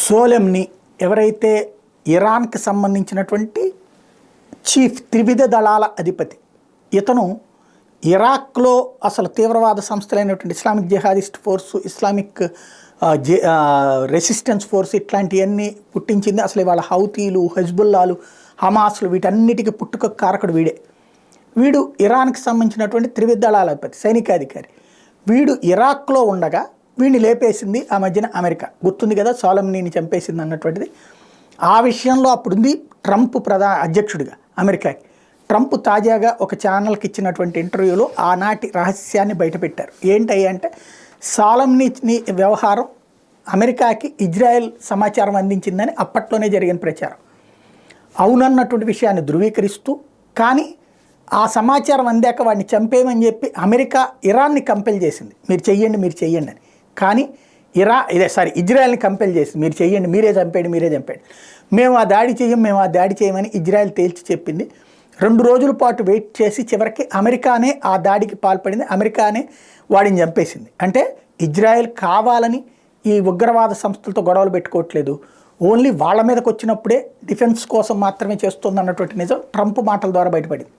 సోలెమ్ని ఎవరైతే ఇరాన్కి సంబంధించినటువంటి చీఫ్ త్రివిధ దళాల అధిపతి, ఇతను ఇరాక్లో అసలు తీవ్రవాద సంస్థలైనటువంటి Islamic jihadist force, Islamic resistance force ఇట్లాంటివన్నీ పుట్టించింది. అసలు ఇవాళ హౌతీలు, హెజ్బుల్లాలు, హమాస్లు వీటన్నిటికీ పుట్టుక కారకుడు వీడే. వీడు ఇరాన్కి సంబంధించినటువంటి త్రివిధ దళాల అధిపతి, సైనికాధికారి. వీడు ఇరాక్లో ఉండగా వీడిని లేపేసింది ఆ మధ్యన అమెరికా. గుర్తుంది కదా, సోలెమ్నీని చంపేసింది అన్నటువంటిది. ఆ విషయంలో అప్పుడుంది ట్రంప్ అధ్యక్షుడిగా అమెరికాకి. ట్రంప్ తాజాగా ఒక ఛానల్కి ఇచ్చినటువంటి ఇంటర్వ్యూలో ఆనాటి రహస్యాన్ని బయటపెట్టారు. ఏంటయ్యా అంటే, సోలెమ్నీ వ్యవహారం అమెరికాకి ఇజ్రాయెల్ సమాచారం అందించిందని అప్పట్లోనే జరిగిన ప్రచారం. అవునన్నటువంటి విషయాన్ని ధృవీకరిస్తూ, కానీ ఆ సమాచారం అందాక వాడిని చంపేయమని చెప్పి అమెరికా ఇరాన్ని కంపెల్ చేసింది, మీరు చెయ్యండి అని. కానీ ఇజ్రాయెల్ని కంపెల్ చేసింది, మీరు చెయ్యండి, మీరే చంపేయండి. మేము ఆ దాడి చేయమని ఇజ్రాయెల్ తేల్చి చెప్పింది. 2 రోజుల పాటు వెయిట్ చేసి చివరికి అమెరికానే ఆ దాడికి పాల్పడింది, అమెరికానే వాడిని చంపేసింది. అంటే ఇజ్రాయెల్ కావాలని ఈ ఉగ్రవాద సంస్థలతో గొడవలు పెట్టుకోవట్లేదు, ఓన్లీ వాళ్ళ మీదకి వచ్చినప్పుడే డిఫెన్స్ కోసం మాత్రమే చేస్తుంది అన్నటువంటి నిజం ట్రంప్ మాటల ద్వారా బయటపడింది.